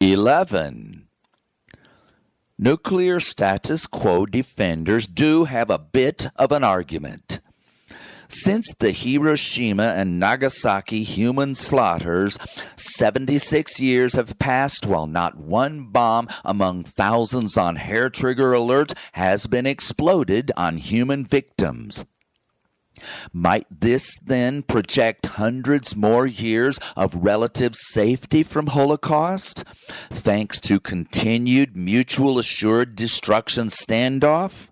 11. Nuclear status quo defenders do have a bit of an argument. Since the Hiroshima and Nagasaki human slaughters, 76 years have passed while not one bomb among thousands on hair-trigger alert has been exploded on human victims. Might this then project hundreds more years of relative safety from Holocaust, thanks to continued mutual assured destruction standoff?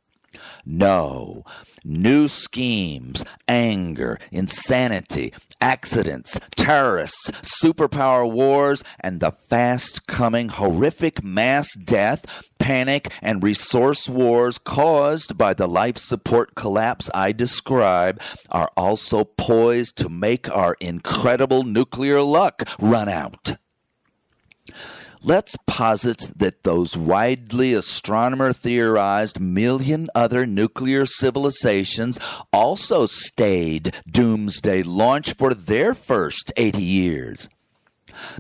No. New schemes, anger, insanity, accidents, terrorists, superpower wars, and the fast-coming horrific mass death, panic, and resource wars caused by the life support collapse I describe are also poised to make our incredible nuclear luck run out. Let's posit that those widely astronomer-theorized million other nuclear civilizations also stayed doomsday launch for their first 80 years.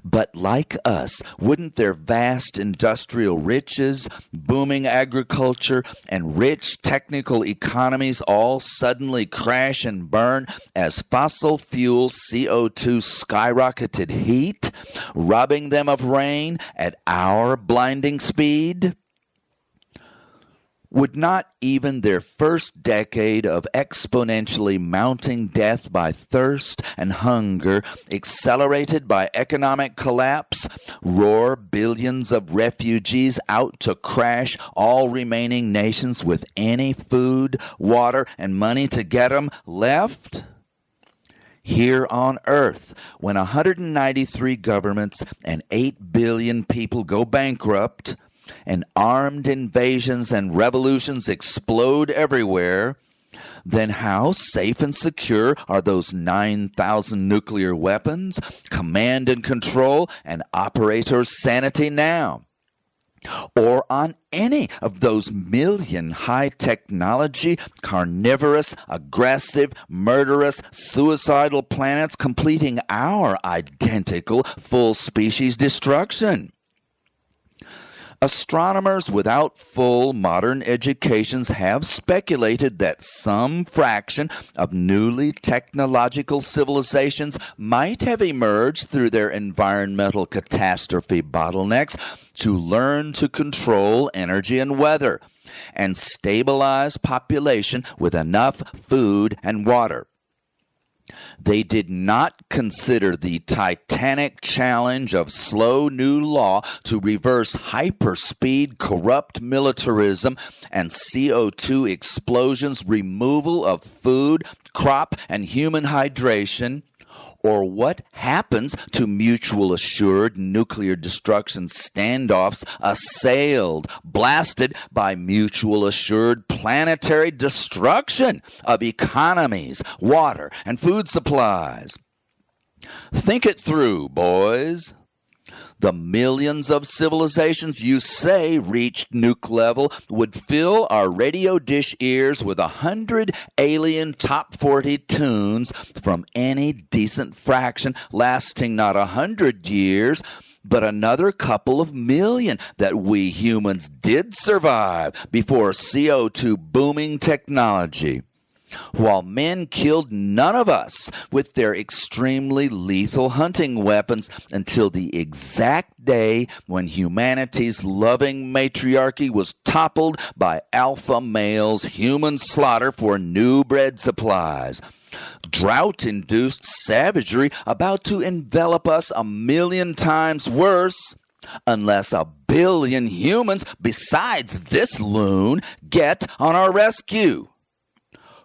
But like us, wouldn't their vast industrial riches, booming agriculture, and rich technical economies all suddenly crash and burn as fossil fuel CO2 skyrocketed heat, robbing them of rain at our blinding speed? Would not even their first decade of exponentially mounting death by thirst and hunger, accelerated by economic collapse, roar billions of refugees out to crash all remaining nations with any food, water, and money to get 'em left? Here on Earth, when 193 governments and 8 billion people go bankrupt, and armed invasions and revolutions explode everywhere, then how safe and secure are those 9,000 nuclear weapons, command and control, and operators' sanity now? Or on any of those million high-technology, carnivorous, aggressive, murderous, suicidal planets completing our identical full-species destruction? Astronomers without full modern educations have speculated that some fraction of newly technological civilizations might have emerged through their environmental catastrophe bottlenecks to learn to control energy and weather and stabilize population with enough food and water. They did not consider the titanic challenge of slow new law to reverse hyperspeed corrupt militarism and CO2 explosions, removal of food, crop, and human hydration, or what happens to mutual assured nuclear destruction standoffs assailed, blasted by mutual assured planetary destruction of economies, water, and food supplies. Think it through, boys. The millions of civilizations you say reached nuke level would fill our radio dish ears with 100 alien top 40 tunes from any decent fraction lasting not 100 years, but another couple of million that we humans did survive before CO2 booming technology. While men killed none of us with their extremely lethal hunting weapons until the exact day when humanity's loving matriarchy was toppled by alpha males' human slaughter for new bread supplies. Drought-induced savagery about to envelop us 1,000,000 times worse, unless 1,000,000,000 humans besides this loon get on our rescue.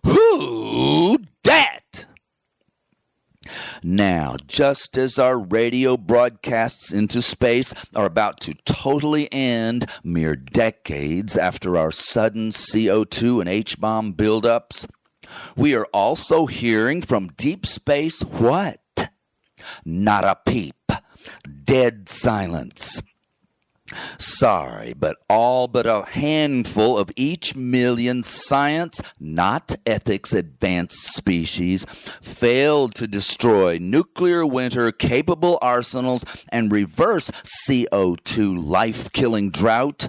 Who dat? Now, just as our radio broadcasts into space are about to totally end mere decades after our sudden CO2 and H-bomb buildups, we are also hearing from deep space what? Not a peep. Dead silence. Sorry, but all but a handful of each million science, not ethics advanced species failed to destroy nuclear winter capable arsenals and reverse CO2 life-killing drought.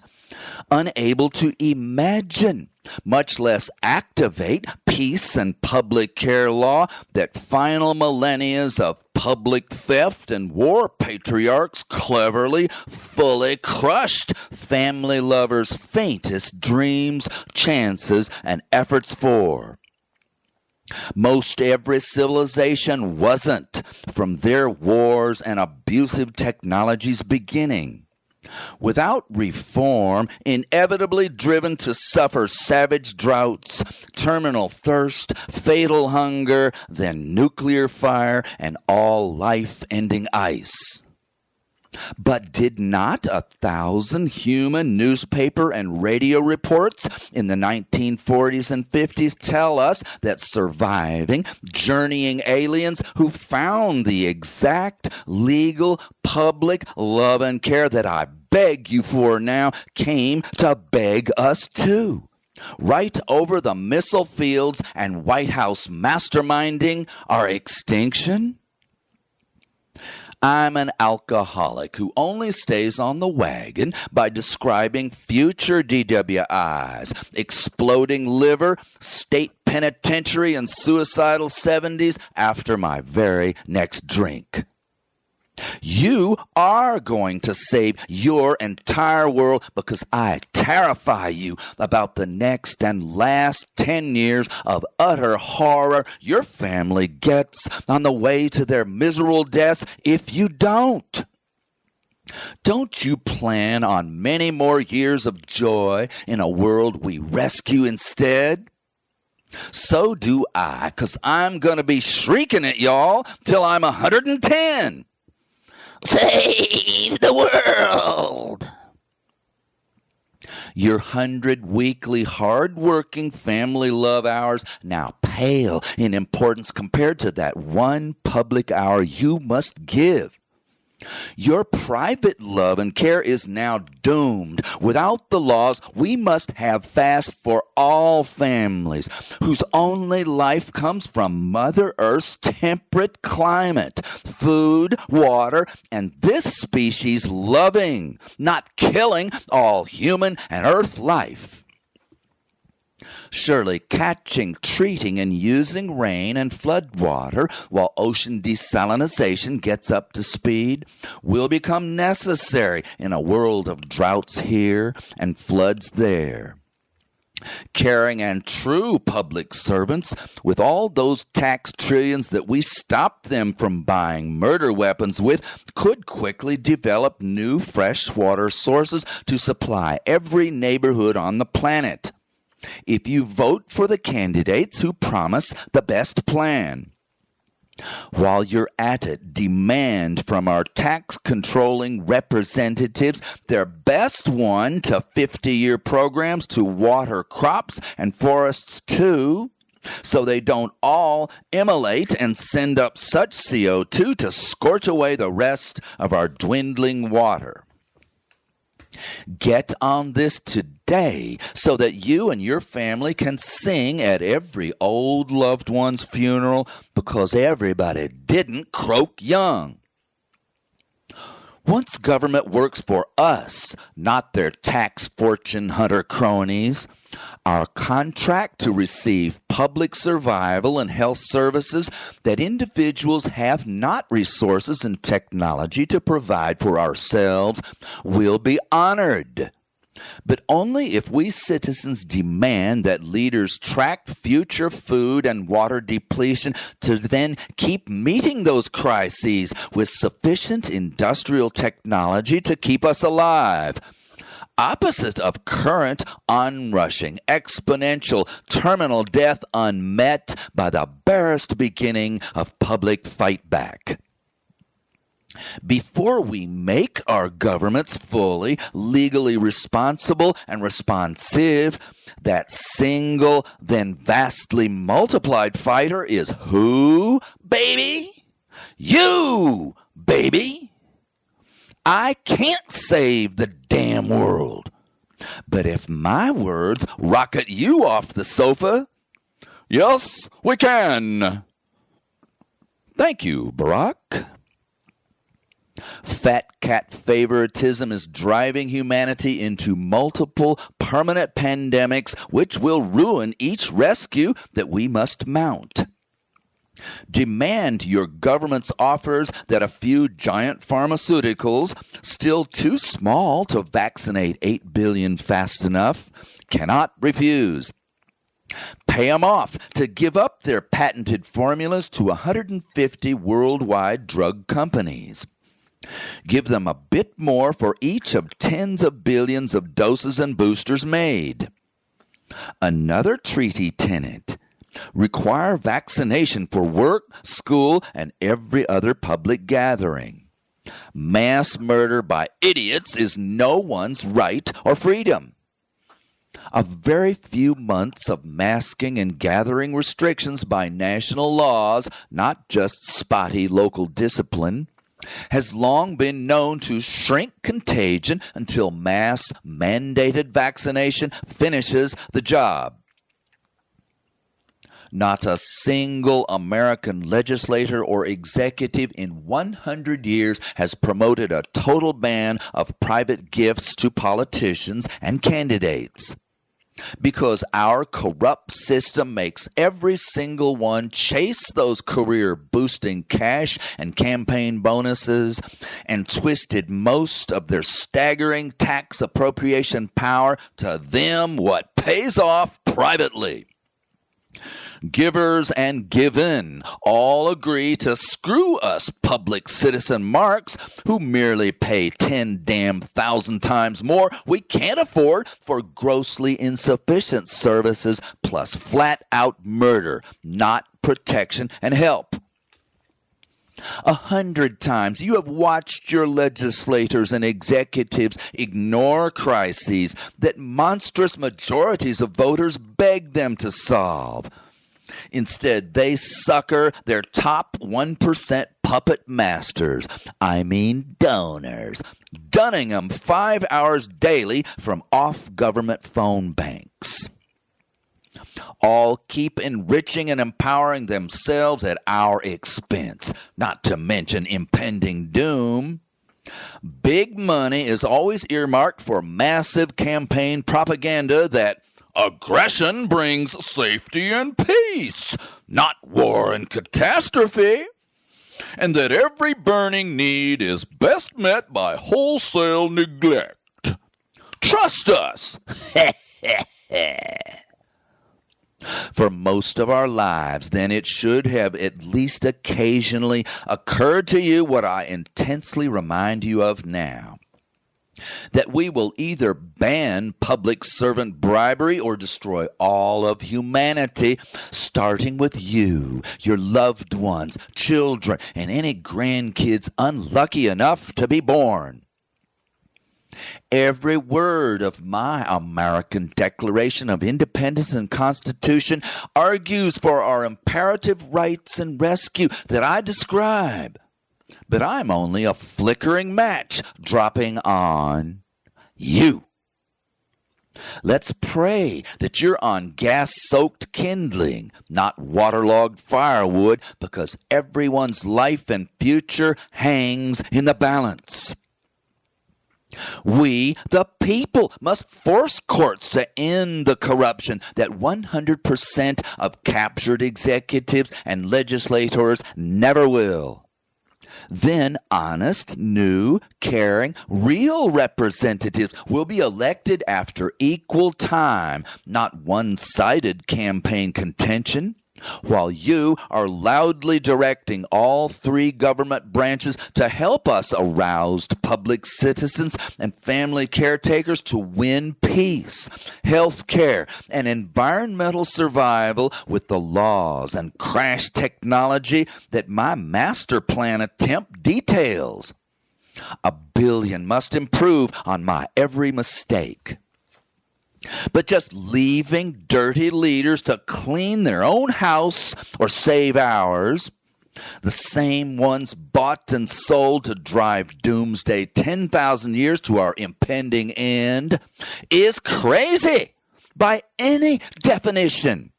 Unable to imagine, much less activate, peace and public care law that final millennia of public theft and war patriarchs cleverly, fully crushed family lovers' faintest dreams, chances, and efforts for. Most every civilization wasn't, from their wars and abusive technologies beginning. Without reform, inevitably driven to suffer savage droughts, terminal thirst, fatal hunger, then nuclear fire, and all life-ending ice. But did not 1,000 human newspaper and radio reports in the 1940s and 50s tell us that surviving, journeying aliens who found the exact legal public love and care that I beg you for now came to beg us too? Right over the missile fields and White House masterminding our extinction? I'm an alcoholic who only stays on the wagon by describing future DWIs, exploding liver, state penitentiary, and suicidal 70s after my very next drink. You are going to save your entire world because I terrify you about the next and last 10 years of utter horror your family gets on the way to their miserable deaths if you don't. Don't you plan on many more years of joy in a world we rescue instead? So do I, 'cause I'm going to be shrieking at y'all till I'm 110. Save the world! Your 100 weekly hard-working family love hours now pale in importance compared to that one public hour you must give. Your private love and care is now doomed. Without the laws, we must have fast for all families whose only life comes from Mother Earth's temperate climate, food, water, and this species loving, not killing, all human and earth life. Surely catching, treating, and using rain and flood water while ocean desalination gets up to speed will become necessary in a world of droughts here and floods there. Caring and true public servants, with all those tax trillions that we stopped them from buying murder weapons with, could quickly develop new freshwater sources to supply every neighborhood on the planet. If you vote for the candidates who promise the best plan. While you're at it, demand from our tax-controlling representatives their best 1 to 50-year programs to water crops and forests too, so they don't all immolate and send up such CO2 to scorch away the rest of our dwindling water. Get on this today so that you and your family can sing at every old loved one's funeral because everybody didn't croak young. Once government works for us, not their tax fortune hunter cronies, our contract to receive public survival and health services that individuals have not resources and technology to provide for ourselves will be honored. But only if we citizens demand that leaders track future food and water depletion to then keep meeting those crises with sufficient industrial technology to keep us alive. Opposite of current, onrushing, exponential, terminal death unmet by the barest beginning of public fight back. Before we make our governments fully, legally responsible and responsive, that single, then vastly multiplied fighter is who, baby? You, baby! I can't save the damn world. But if my words rocket you off the sofa, yes, we can. Thank you, Barack. Fat cat favoritism is driving humanity into multiple permanent pandemics which will ruin each rescue that we must mount. Demand your government's offers that a few giant pharmaceuticals, still too small to vaccinate 8 billion fast enough, cannot refuse. Pay them off to give up their patented formulas to 150 worldwide drug companies. Give them a bit more for each of tens of billions of doses and boosters made. Another treaty tenet: require vaccination for work, school, and every other public gathering. Mass murder by idiots is no one's right or freedom. A very few months of masking and gathering restrictions by national laws, not just spotty local discipline, has long been known to shrink contagion until mass mandated vaccination finishes the job. Not a single American legislator or executive in 100 years has promoted a total ban of private gifts to politicians and candidates. Because our corrupt system makes every single one chase those career-boosting cash and campaign bonuses and twisted most of their staggering tax appropriation power to them what pays off privately. Givers and given all agree to screw us public citizen marks who merely pay 10,000 times more we can't afford for grossly insufficient services plus flat-out murder, not protection and help. 100 times you have watched your legislators and executives ignore crises that monstrous majorities of voters beg them to solve. Instead, they succor their top 1% puppet masters, I mean donors, dunning them 5 hours daily from off-government phone banks. All keep enriching and empowering themselves at our expense, not to mention impending doom. Big money is always earmarked for massive campaign propaganda that aggression brings safety and peace, not war and catastrophe, and that every burning need is best met by wholesale neglect. Trust us. For most of our lives, then, it should have at least occasionally occurred to you what I intensely remind you of now. That we will either ban public servant bribery or destroy all of humanity, starting with you, your loved ones, children, and any grandkids unlucky enough to be born. Every word of my American Declaration of Independence and Constitution argues for our imperative rights and rescue that I describe. But I'm only a flickering match dropping on you. Let's pray that you're on gas-soaked kindling, not waterlogged firewood, because everyone's life and future hangs in the balance. We, the people, must force courts to end the corruption that 100% of captured executives and legislators never will. Then honest, new, caring, real representatives will be elected after equal time, not one-sided campaign contention, while you are loudly directing all three government branches to help us aroused public citizens and family caretakers to win peace, health care, and environmental survival with the laws and crash technology that my master plan attempt details. 1 billion must improve on my every mistake. But just leaving dirty leaders to clean their own house or save ours The same ones bought and sold to drive doomsday 10,000 years to our impending end, is crazy by any definition.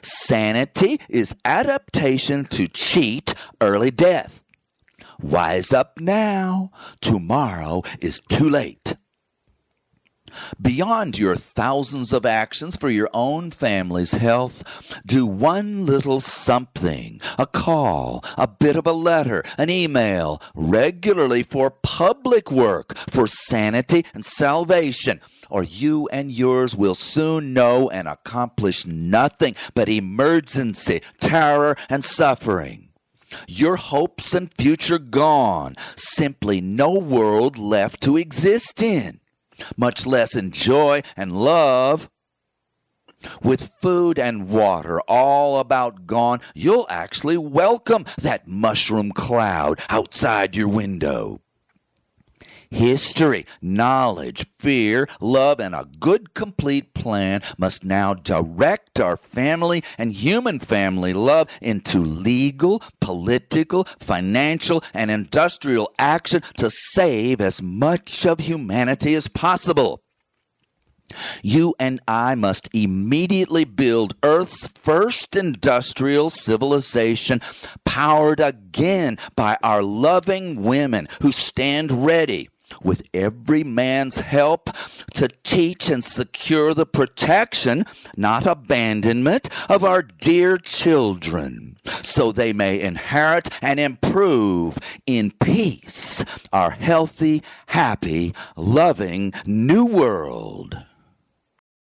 Sanity is adaptation to cheat early death. Wise up now. Tomorrow is too late. Beyond your thousands of actions for your own family's health, do one little something, a call, a bit of a letter, an email, regularly for public work, for sanity and salvation, or you and yours will soon know and accomplish nothing but emergency, terror, and suffering. Your hopes and future gone, simply no world left to exist in, much less enjoy and love. With food and water all about gone, you'll actually welcome that mushroom cloud outside your window. History, knowledge, fear, love, and a good complete plan must now direct our family and human family love into legal, political, financial, and industrial action to save as much of humanity as possible. You and I must immediately build Earth's first industrial civilization, powered again by our loving women who stand ready, with every man's help, to teach and secure the protection, not abandonment, of our dear children, so they may inherit and improve in peace our healthy, happy, loving new world.